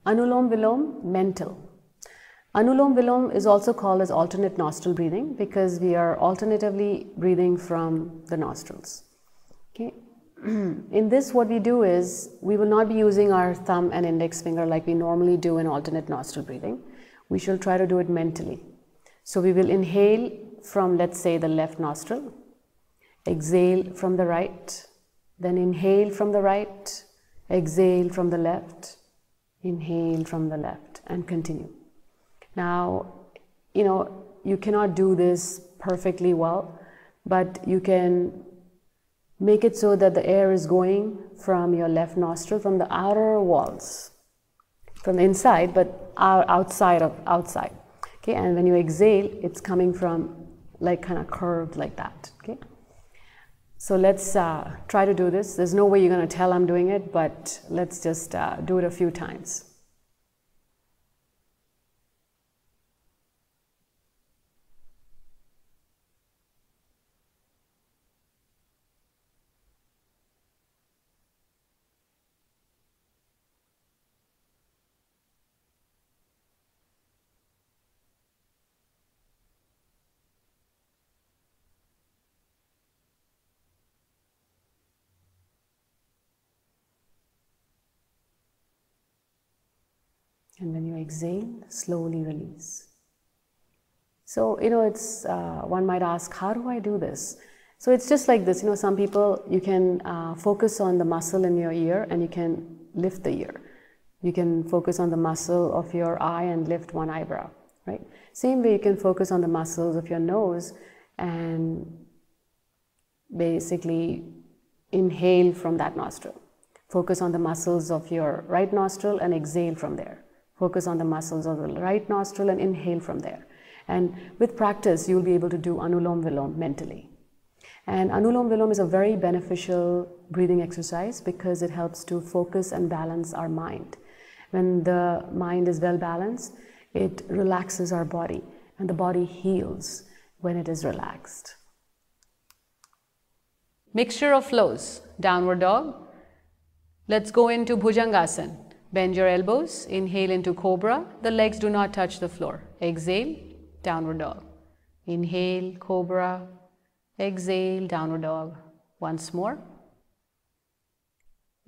Anulom Vilom, mental. Anulom Vilom is also called as alternate nostril breathing because we are alternatively breathing from the nostrils. Okay. In this, what we do is we will not be using our thumb and index finger like we normally do in alternate nostril breathing. We shall try to do it mentally. So we will inhale from, let's say, the left nostril, exhale from the right, then inhale from the right, exhale from the left, inhale from the left, and continue. Now, you cannot do this perfectly well, but you can make it so that the air is going from your left nostril, from the outer walls, from the inside, but outside. Okay, and when you exhale, it's coming from like kind of curved like that. Okay, so let's try to do this. There's no way you're going to tell I'm doing it, but let's just do it a few times. And when you exhale, slowly release. So, it's, one might ask, how do I do this? So it's just like this, some people, you can focus on the muscle in your ear and you can lift the ear. You can focus on the muscle of your eye and lift one eyebrow, right? Same way you can focus on the muscles of your nose and basically inhale from that nostril. Focus on the muscles of your right nostril and exhale from there. Focus on the muscles of the right nostril and inhale from there. And with practice, you'll be able to do Anulom Vilom mentally. And Anulom Vilom is a very beneficial breathing exercise because it helps to focus and balance our mind. When the mind is well balanced, it relaxes our body, and the body heals when it is relaxed. Mixture of flows. Downward dog. Let's go into Bhujangasana. Bend your elbows, inhale into Cobra, the legs do not touch the floor. Exhale, Downward Dog. Inhale, Cobra, exhale, Downward Dog. Once more.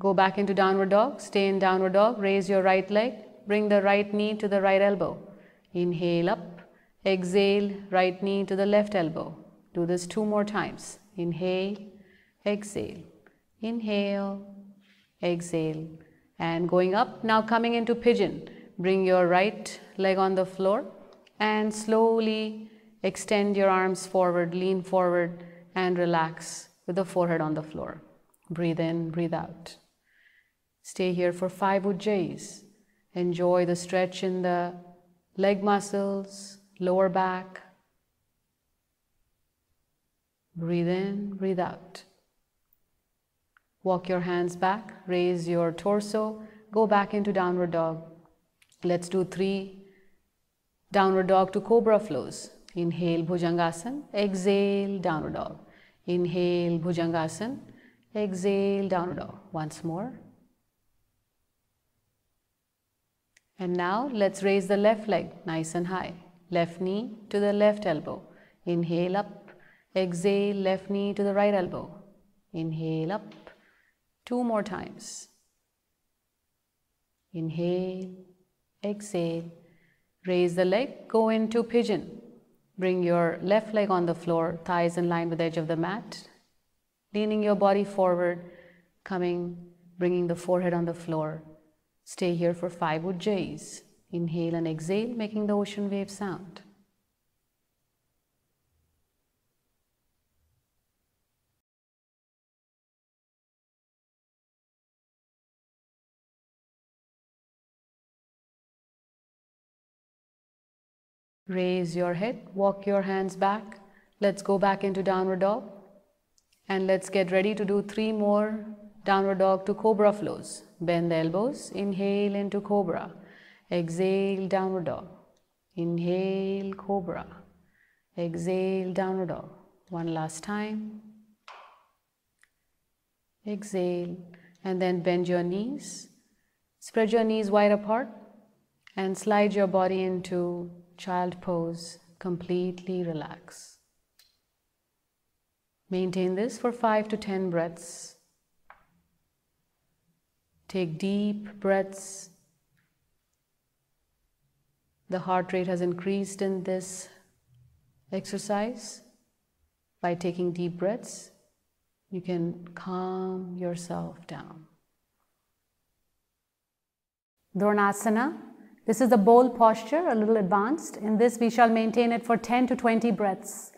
Go back into Downward Dog, stay in Downward Dog, raise your right leg, bring the right knee to the right elbow. Inhale up, exhale, right knee to the left elbow. Do this 2 more times. Inhale, exhale, inhale, exhale. And going up, now coming into pigeon. Bring your right leg on the floor and slowly extend your arms forward, lean forward and relax with the forehead on the floor. Breathe in, breathe out. Stay here for 5 ujjayis. Enjoy the stretch in the leg muscles, lower back. Breathe in, breathe out. Walk your hands back, raise your torso, go back into Downward Dog. Let's do 3 Downward Dog to Cobra flows. Inhale, Bhujangasana, exhale, Downward Dog. Inhale, Bhujangasana, exhale, Downward Dog. Once more. And now let's raise the left leg nice and high. Left knee to the left elbow. Inhale up, exhale, left knee to the right elbow. Inhale up. 2 more times. Inhale, exhale, raise the leg, go into pigeon. Bring your left leg on the floor, thighs in line with the edge of the mat. Leaning your body forward, bringing the forehead on the floor. Stay here for 5 ujjayis. Inhale and exhale, making the ocean wave sound. Raise your head, walk your hands back. Let's go back into Downward Dog. And let's get ready to do 3 more Downward Dog to Cobra flows. Bend the elbows, inhale into Cobra. Exhale, Downward Dog. Inhale, Cobra. Exhale, Downward Dog. One last time. Exhale, and then bend your knees. Spread your knees wide apart. And slide your body into child pose, completely relax. Maintain this for 5 to 10 breaths. Take deep breaths. The heart rate has increased in this exercise. By taking deep breaths, you can calm yourself down. Dhronasana. This is the bowl posture, a little advanced. In this, we shall maintain it for 10 to 20 breaths.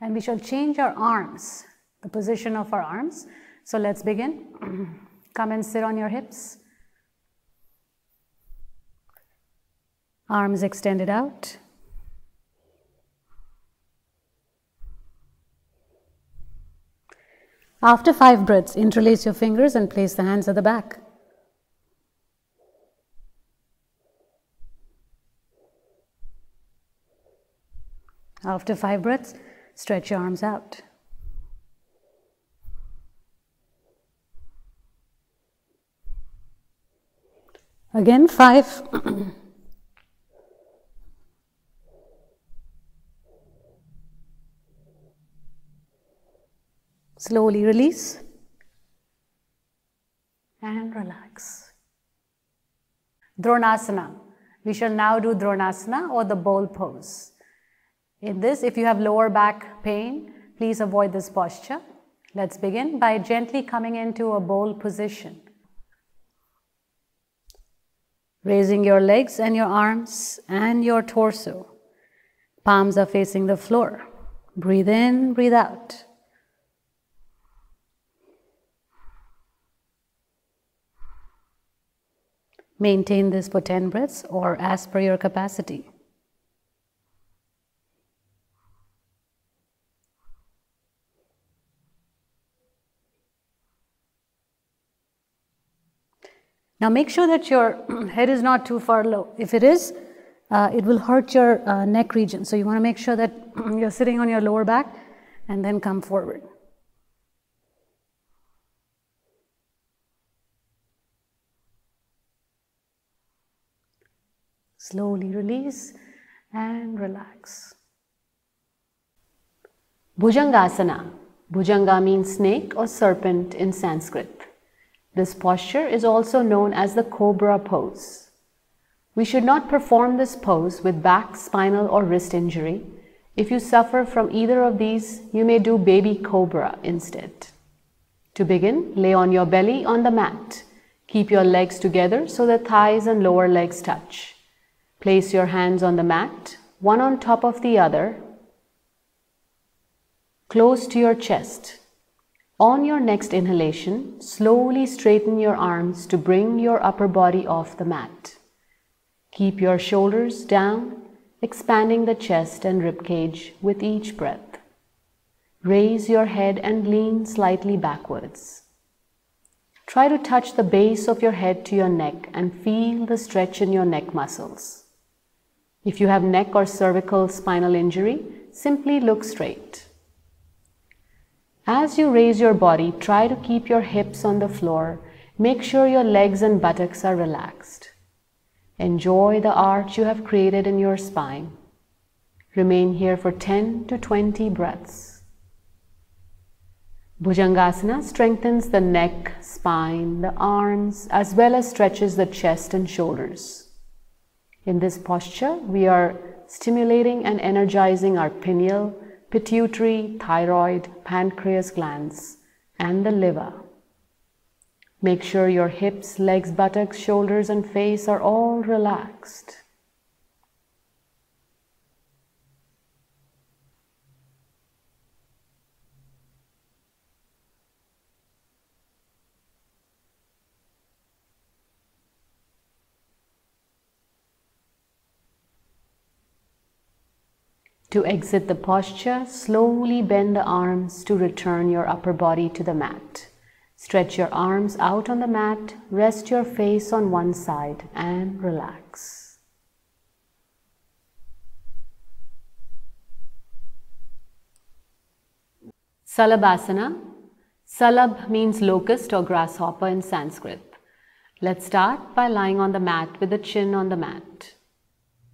And we shall change our arms, the position of our arms. So let's begin. Come and sit on your hips. Arms extended out. After 5 breaths, interlace your fingers and place the hands at the back. After 5 breaths, stretch your arms out. Again, 5. Slowly release and relax. Dhronasana. We shall now do Dhronasana or the bowl pose. In this, if you have lower back pain, please avoid this posture. Let's begin by gently coming into a bowl position. Raising your legs and your arms and your torso. Palms are facing the floor. Breathe in, breathe out. Maintain this for 10 breaths or as per your capacity. Now make sure that your head is not too far low. If it is, it will hurt your neck region. So you want to make sure that you're sitting on your lower back and then come forward. Slowly release and relax. Bhujangasana. Bhujanga means snake or serpent in Sanskrit. This posture is also known as the Cobra Pose. We should not perform this pose with back, spinal or wrist injury. If you suffer from either of these, you may do baby cobra instead. To begin, lay on your belly on the mat. Keep your legs together so the thighs and lower legs touch. Place your hands on the mat, one on top of the other, close to your chest. On your next inhalation, slowly straighten your arms to bring your upper body off the mat. Keep your shoulders down, expanding the chest and rib cage with each breath. Raise your head and lean slightly backwards. Try to touch the base of your head to your neck and feel the stretch in your neck muscles. If you have neck or cervical spinal injury, simply look straight. As you raise your body, try to keep your hips on the floor. Make sure your legs and buttocks are relaxed. Enjoy the arch you have created in your spine. Remain here for 10 to 20 breaths. Bhujangasana strengthens the neck, spine, the arms, as well as stretches the chest and shoulders. In this posture, we are stimulating and energizing our pineal, pituitary, thyroid, pancreas glands, and the liver. Make sure your hips, legs, buttocks, shoulders, and face are all relaxed. To exit the posture, slowly bend the arms to return your upper body to the mat. Stretch your arms out on the mat, rest your face on one side and relax. Salabhasana. Salabh means locust or grasshopper in Sanskrit. Let's start by lying on the mat with the chin on the mat.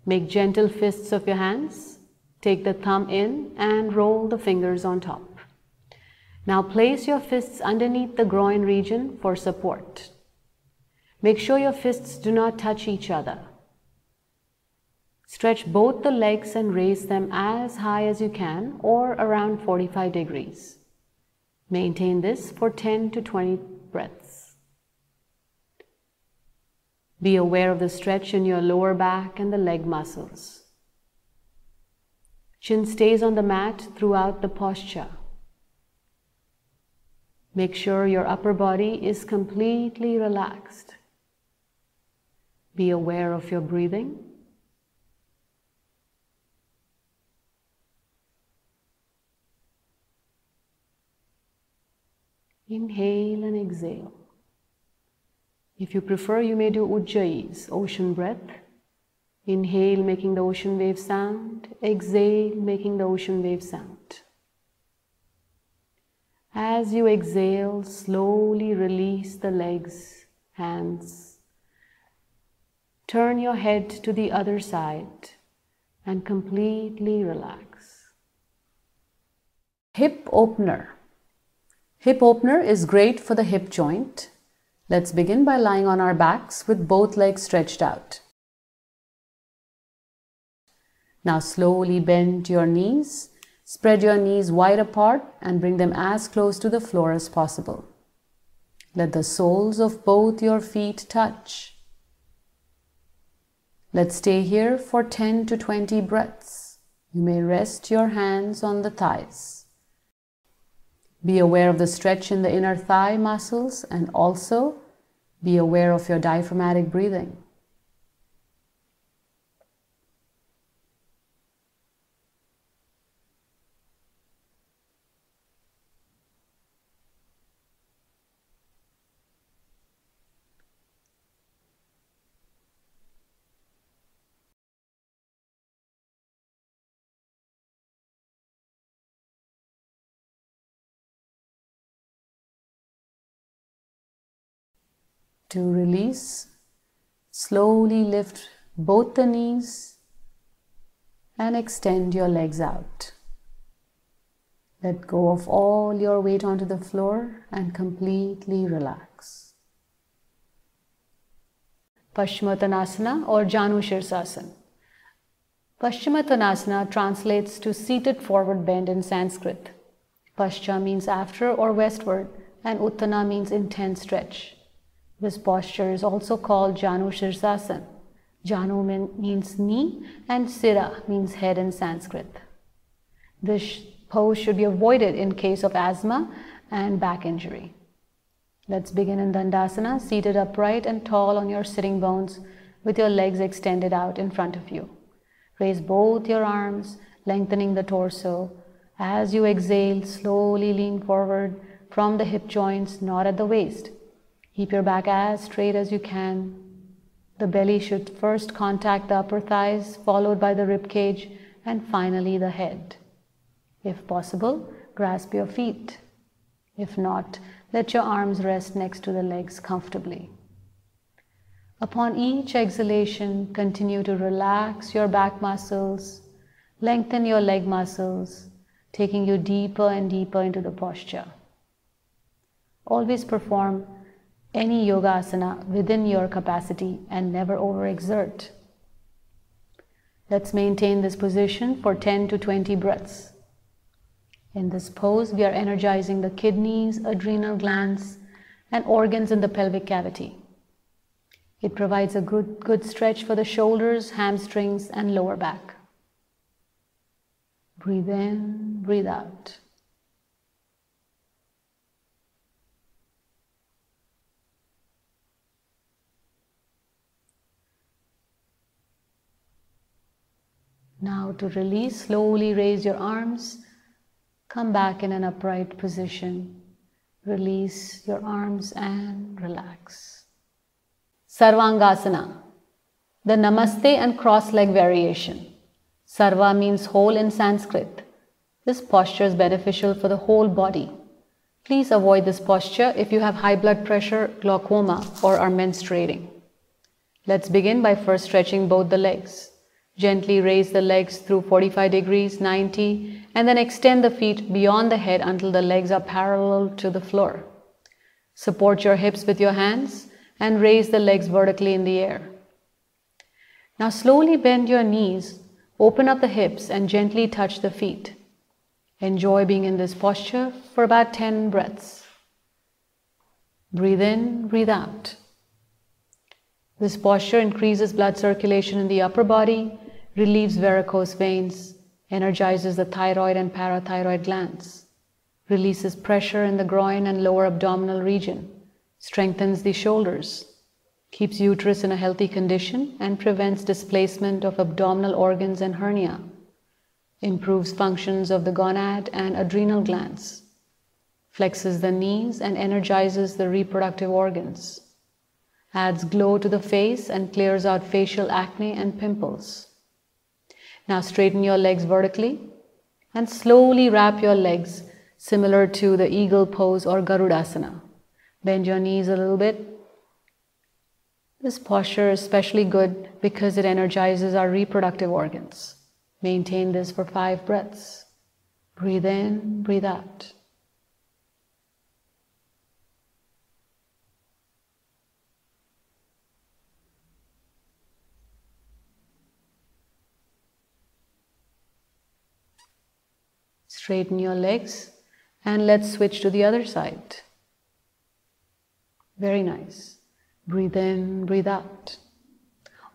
Make gentle fists of your hands. Take the thumb in and roll the fingers on top. Now place your fists underneath the groin region for support. Make sure your fists do not touch each other. Stretch both the legs and raise them as high as you can, or around 45 degrees. Maintain this for 10 to 20 breaths. Be aware of the stretch in your lower back and the leg muscles. Chin stays on the mat throughout the posture. Make sure your upper body is completely relaxed. Be aware of your breathing. Inhale and exhale. If you prefer, you may do Ujjayi's, ocean breath. Inhale, making the ocean wave sound. Exhale, making the ocean wave sound. As you exhale, slowly release the legs, hands. Turn your head to the other side and completely relax. Hip opener. Hip opener is great for the hip joint. Let's begin by lying on our backs with both legs stretched out. Now slowly bend your knees. Spread your knees wide apart and bring them as close to the floor as possible. Let the soles of both your feet touch. Let's stay here for 10 to 20 breaths. You may rest your hands on the thighs. Be aware of the stretch in the inner thigh muscles and also be aware of your diaphragmatic breathing. To release, slowly lift both the knees and extend your legs out. Let go of all your weight onto the floor and completely relax. Paschimottanasana or Janu Sirsasana. Paschimottanasana translates to seated forward bend in Sanskrit. Pascha means after or westward and Uttana means intense stretch. This posture is also called Janu Sirsasana. Janu means knee and Sira means head in Sanskrit. This pose should be avoided in case of asthma and back injury. Let's begin in Dandasana, seated upright and tall on your sitting bones with your legs extended out in front of you. Raise both your arms, lengthening the torso. As you exhale, slowly lean forward from the hip joints, not at the waist. Keep your back as straight as you can. The belly should first contact the upper thighs, followed by the rib cage, and finally the head. If possible, grasp your feet. If not, let your arms rest next to the legs comfortably. Upon each exhalation, continue to relax your back muscles, lengthen your leg muscles, taking you deeper and deeper into the posture. Always perform any yoga asana within your capacity and never overexert. Let's maintain this position for 10 to 20 breaths. In this pose, we are energizing the kidneys, adrenal glands, and organs in the pelvic cavity. It provides a good stretch for the shoulders, hamstrings, and lower back. Breathe in, breathe out. Now to release, slowly raise your arms. Come back in an upright position. Release your arms and relax. Sarvangasana, the Namaste and cross leg variation. Sarva means whole in Sanskrit. This posture is beneficial for the whole body. Please avoid this posture if you have high blood pressure, glaucoma, or are menstruating. Let's begin by first stretching both the legs. Gently raise the legs through 45 degrees, 90, and then extend the feet beyond the head until the legs are parallel to the floor. Support your hips with your hands and raise the legs vertically in the air. Now slowly bend your knees, open up the hips and gently touch the feet. Enjoy being in this posture for about 10 breaths. Breathe in, breathe out. This posture increases blood circulation in the upper body, relieves varicose veins, energizes the thyroid and parathyroid glands, releases pressure in the groin and lower abdominal region, strengthens the shoulders, keeps uterus in a healthy condition and prevents displacement of abdominal organs and hernia, improves functions of the gonad and adrenal glands, flexes the knees and energizes the reproductive organs, adds glow to the face and clears out facial acne and pimples. Now straighten your legs vertically and slowly wrap your legs similar to the eagle pose or Garudasana. Bend your knees a little bit. This posture is especially good because it energizes our reproductive organs. Maintain this for 5 breaths. Breathe in, breathe out. Straighten your legs and let's switch to the other side. Very nice. Breathe in, breathe out.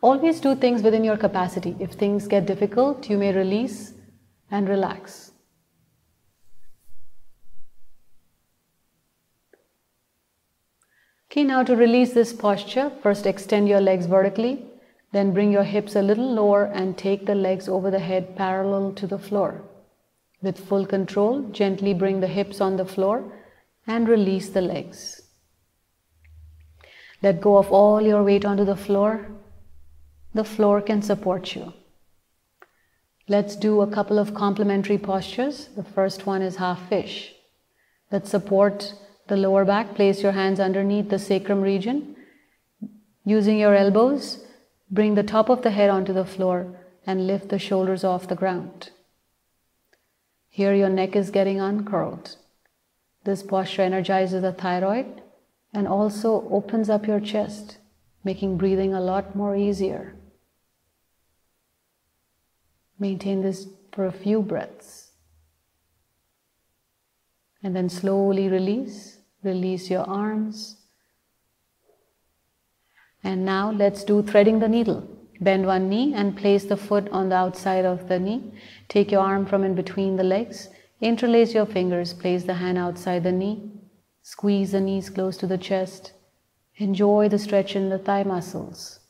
Always do things within your capacity. If things get difficult, you may release and relax. Okay, now to release this posture, first extend your legs vertically, then bring your hips a little lower and take the legs over the head parallel to the floor. With full control, gently bring the hips on the floor and release the legs. Let go of all your weight onto the floor. The floor can support you. Let's do a couple of complementary postures. The first one is half fish. Let's support the lower back. Place your hands underneath the sacrum region. Using your elbows, bring the top of the head onto the floor and lift the shoulders off the ground. Here your neck is getting uncurled. This posture energizes the thyroid and also opens up your chest, making breathing a lot more easier. Maintain this for a few breaths. And then slowly release. Release your arms. And now let's do threading the needle. Bend one knee and place the foot on the outside of the knee. Take your arm from in between the legs. Interlace your fingers. Place the hand outside the knee. Squeeze the knees close to the chest. Enjoy the stretch in the thigh muscles.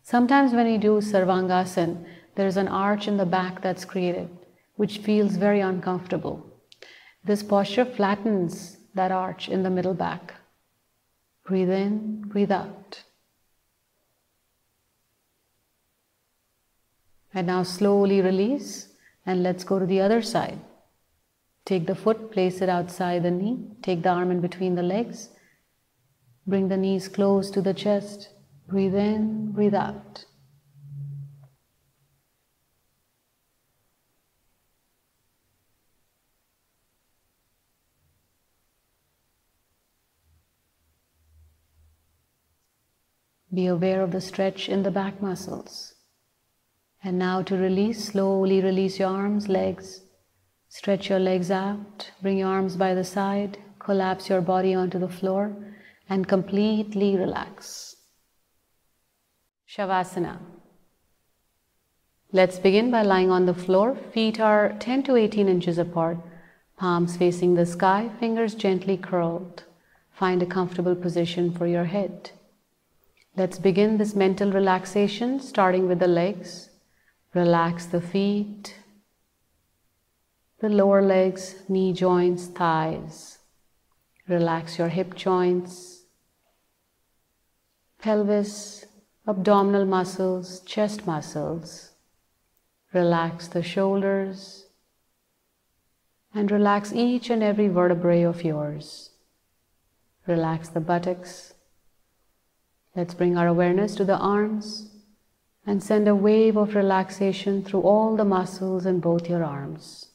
Sometimes when you do Sarvangasana, there is an arch in the back that's created, which feels very uncomfortable. This posture flattens that arch in the middle back. Breathe in, breathe out. And now slowly release and let's go to the other side. Take the foot, place it outside the knee. Take the arm in between the legs. Bring the knees close to the chest. Breathe in, breathe out. Be aware of the stretch in the back muscles. And now to release, slowly release your arms, legs. Stretch your legs out, bring your arms by the side, collapse your body onto the floor and completely relax. Shavasana. Let's begin by lying on the floor. Feet are 10 to 18 inches apart, palms facing the sky, fingers gently curled. Find a comfortable position for your head. Let's begin this mental relaxation, starting with the legs. Relax the feet, the lower legs, knee joints, thighs. Relax your hip joints, pelvis, abdominal muscles, chest muscles. Relax the shoulders and relax each and every vertebrae of yours. Relax the buttocks. Let's bring our awareness to the arms and send a wave of relaxation through all the muscles in both your arms.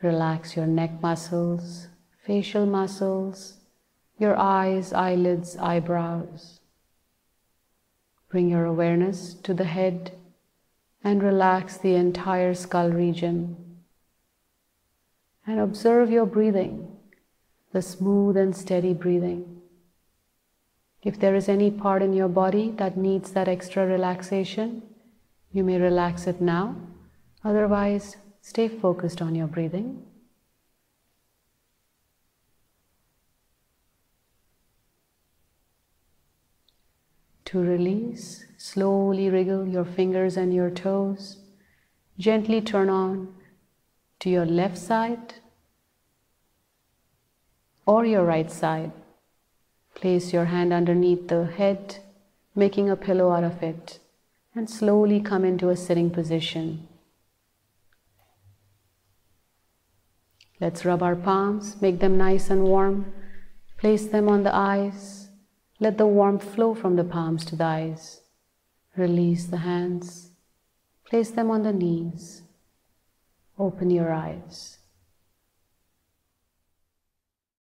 Relax your neck muscles, facial muscles, your eyes, eyelids, eyebrows. Bring your awareness to the head and relax the entire skull region. And observe your breathing, the smooth and steady breathing. If there is any part in your body that needs that extra relaxation, you may relax it now. Otherwise, stay focused on your breathing. To release, slowly wriggle your fingers and your toes. Gently turn on to your left side or your right side. Place your hand underneath the head, making a pillow out of it, and slowly come into a sitting position. Let's rub our palms, make them nice and warm. Place them on the eyes. Let the warmth flow from the palms to the eyes. Release the hands. Place them on the knees. Open your eyes.